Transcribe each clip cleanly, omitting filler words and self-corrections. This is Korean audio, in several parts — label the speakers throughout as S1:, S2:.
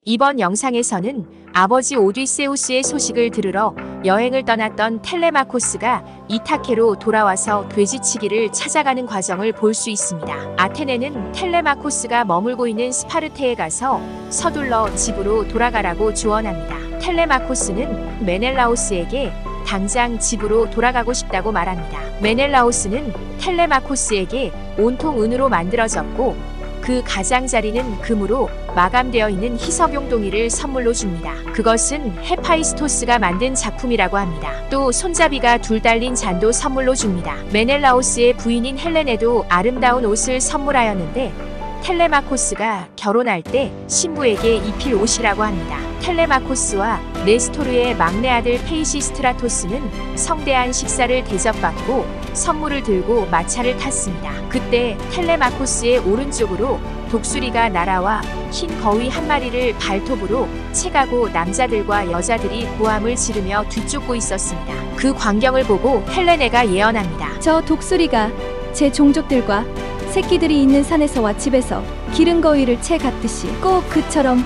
S1: 이번 영상에서는 아버지 오디세우스의 소식을 들으러 여행을 떠났던 텔레마코스가 이타케로 돌아와서 돼지치기를 찾아가는 과정을 볼 수 있습니다. 아테네는 텔레마코스가 머물고 있는 스파르테에 가서 서둘러 집으로 돌아가라고 조언합니다. 텔레마코스는 메넬라오스에게 당장 집으로 돌아가고 싶다고 말합니다. 메넬라오스는 텔레마코스에게 온통 은으로 만들어졌고 그 가장자리는 금으로 마감되어 있는 희석용 동이를 선물로 줍니다. 그것은 헤파이스토스가 만든 작품이라고 합니다. 또 손잡이가 둘 달린 잔도 선물로 줍니다. 메넬라오스의 부인인 헬레네도 아름다운 옷을 선물하였는데 텔레마코스가 결혼할 때 신부에게 입힐 옷이라고 합니다. 텔레마코스와 네스토르의 막내 아들 페이시스트라토스는 성대한 식사를 대접받고 선물을 들고 마차를 탔습니다. 그때 텔레마코스의 오른쪽으로 독수리가 날아와 흰 거위 한 마리를 발톱으로 채가고 남자들과 여자들이 고함을 지르며 뒤쫓고 있었습니다. 그 광경을 보고 헬레네가 예언합니다.
S2: 저 독수리가 제 종족들과 새끼들이 있는 산에서와 집에서 기른 거위를 채 갔듯이 꼭 그처럼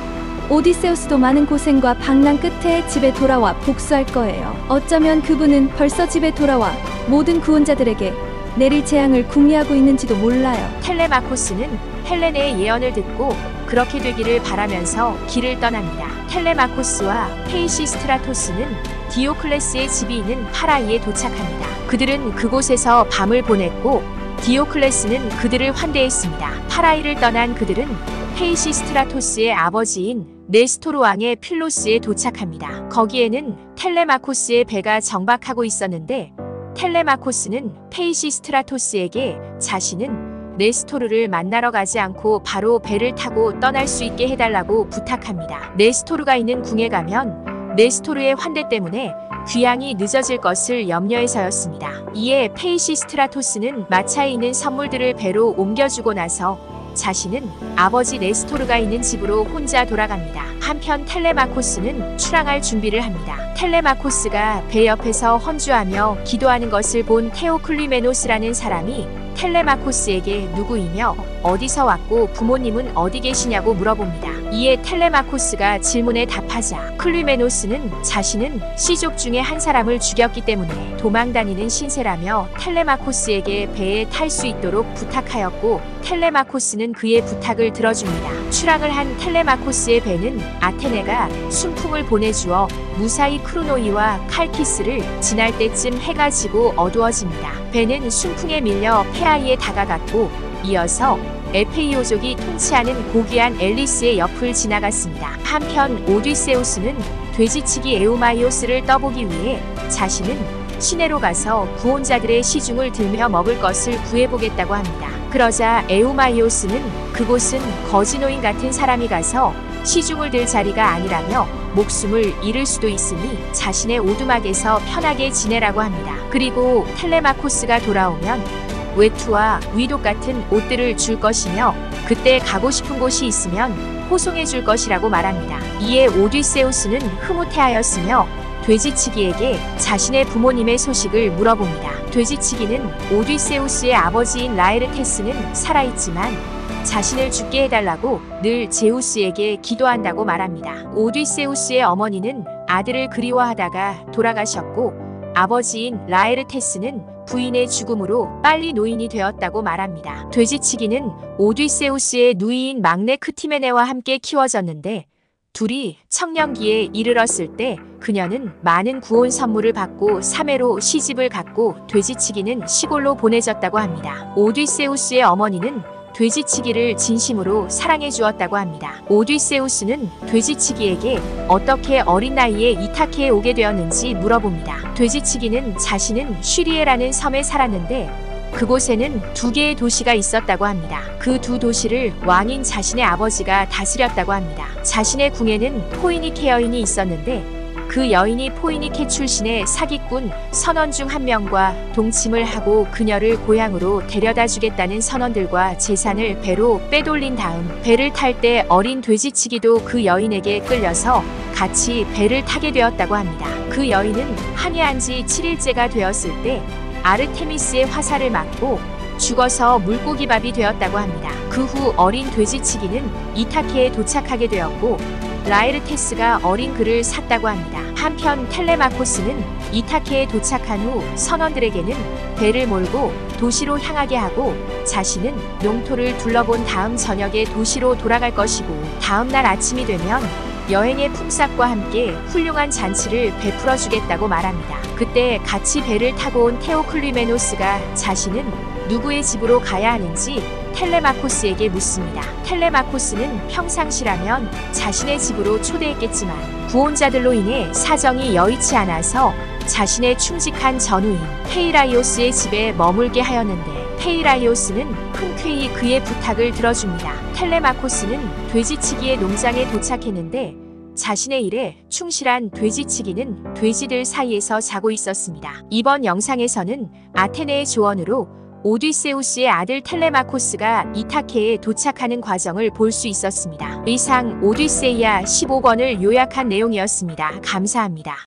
S2: 오디세우스도 많은 고생과 방랑 끝에 집에 돌아와 복수할 거예요. 어쩌면 그분은 벌써 집에 돌아와 모든 구원자들에게 내릴 재앙을 궁리하고 있는지도 몰라요.
S1: 텔레마코스는 헬레네의 예언을 듣고 그렇게 되기를 바라면서 길을 떠납니다. 텔레마코스와 페이시스트라토스는 디오클레스의 집이 있는 파라이에 도착합니다. 그들은 그곳에서 밤을 보냈고 디오클레스는 그들을 환대했습니다. 파라이를 떠난 그들은 페이시스트라토스의 아버지인 네스토르 왕의 필로스에 도착합니다. 거기에는 텔레마코스의 배가 정박하고 있었는데 텔레마코스는 페이시스트라토스에게 자신은 네스토르를 만나러 가지 않고 바로 배를 타고 떠날 수 있게 해달라고 부탁합니다. 네스토르가 있는 궁에 가면 네스토르의 환대 때문에 귀향이 늦어질 것을 염려해서였습니다. 이에 페이시스트라토스는 마차에 있는 선물들을 배로 옮겨주고 나서 자신은 아버지 네스토르가 있는 집으로 혼자 돌아갑니다. 한편 텔레마코스는 출항할 준비를 합니다. 텔레마코스가 배 옆에서 헌주하며 기도하는 것을 본 테오클리메노스라는 사람이 텔레마코스에게 누구이며 어디서 왔고 부모님은 어디 계시냐고 물어봅니다. 이에 텔레마코스가 질문에 답하자 클리메노스는 자신은 시족 중에 한 사람을 죽였기 때문에 도망다니는 신세라며 텔레마코스에게 배에 탈 수 있도록 부탁하였고 텔레마코스는 그의 부탁을 들어줍니다. 출항을 한 텔레마코스의 배는 아테네가 순풍을 보내주어 무사히 크루노이와 칼키스를 지날 때쯤 해가 지고 어두워집니다. 배는 순풍에 밀려 페아이에 다가갔고 이어서 에페이오족이 통치하는 고귀한 앨리스의 옆을 지나갔습니다. 한편 오디세우스는 돼지치기 에우마이오스를 떠보기 위해 자신은 시내로 가서 구원자들의 시중을 들며 먹을 것을 구해보겠다고 합니다. 그러자 에우마이오스는 그곳은 거지노인 같은 사람이 가서 시중을 들 자리가 아니라며 목숨을 잃을 수도 있으니 자신의 오두막에서 편하게 지내라고 합니다. 그리고 텔레마코스가 돌아오면 외투와 위독 같은 옷들을 줄 것이며 그때 가고 싶은 곳이 있으면 호송해 줄 것이라고 말합니다. 이에 오디세우스는 흐뭇해하였으며 돼지치기에게 자신의 부모님의 소식을 물어봅니다. 돼지치기는 오디세우스의 아버지인 라에르테스는 살아있지만 자신을 죽게 해달라고 늘 제우스에게 기도한다고 말합니다. 오디세우스의 어머니는 아들을 그리워하다가 돌아가셨고 아버지인 라에르테스는 부인의 죽음으로 빨리 노인이 되었다고 말합니다. 돼지치기는 오디세우스의 누이인 막내 크티메네와 함께 키워졌는데 둘이 청년기에 이르렀을 때 그녀는 많은 구원 선물을 받고 사매로 시집을 갔고 돼지치기는 시골로 보내졌다고 합니다. 오디세우스의 어머니는 돼지치기를 진심으로 사랑해 주었다고 합니다. 오디세우스는 돼지치기에게 어떻게 어린 나이에 이타케에 오게 되었는지 물어봅니다. 돼지치기는 자신은 쉬리에라는 섬에 살았는데 그곳에는 두 개의 도시가 있었다고 합니다. 그 두 도시를 왕인 자신의 아버지가 다스렸다고 합니다. 자신의 궁에는 포이니케 여인이 있었는데 그 여인이 포이니케 출신의 사기꾼 선원 중 한 명과 동침을 하고 그녀를 고향으로 데려다 주겠다는 선원들과 재산을 배로 빼돌린 다음 배를 탈 때 어린 돼지치기도 그 여인에게 끌려서 같이 배를 타게 되었다고 합니다. 그 여인은 항해한 지 7일째가 되었을 때 아르테미스의 화살을 맞고 죽어서 물고기밥이 되었다고 합니다. 그 후 어린 돼지치기는 이타케에 도착하게 되었고 라에르테스가 어린 그를 샀다고 합니다. 한편 텔레마코스는 이타케에 도착한 후 선원들에게는 배를 몰고 도시로 향하게 하고 자신은 농토를 둘러본 다음 저녁에 도시로 돌아갈 것이고 다음 날 아침이 되면 여행의 품삯과 함께 훌륭한 잔치를 베풀어 주겠다고 말합니다. 그때 같이 배를 타고 온 테오클리메노스가 자신은 누구의 집으로 가야 하는지 텔레마코스에게 묻습니다. 텔레마코스는 평상시라면 자신의 집으로 초대했겠지만 구원자들로 인해 사정이 여의치 않아서 자신의 충직한 전우인 페이라이오스의 집에 머물게 하였는데 페이라이오스는 흔쾌히 그의 부탁을 들어줍니다. 텔레마코스는 돼지치기의 농장에 도착했는데 자신의 일에 충실한 돼지치기는 돼지들 사이에서 자고 있었습니다. 이번 영상에서는 아테네의 조언으로 오디세우스의 아들 텔레마코스가 이타케에 도착하는 과정을 볼 수 있었습니다. 이상 오디세이아 15권을 요약한 내용이었습니다. 감사합니다.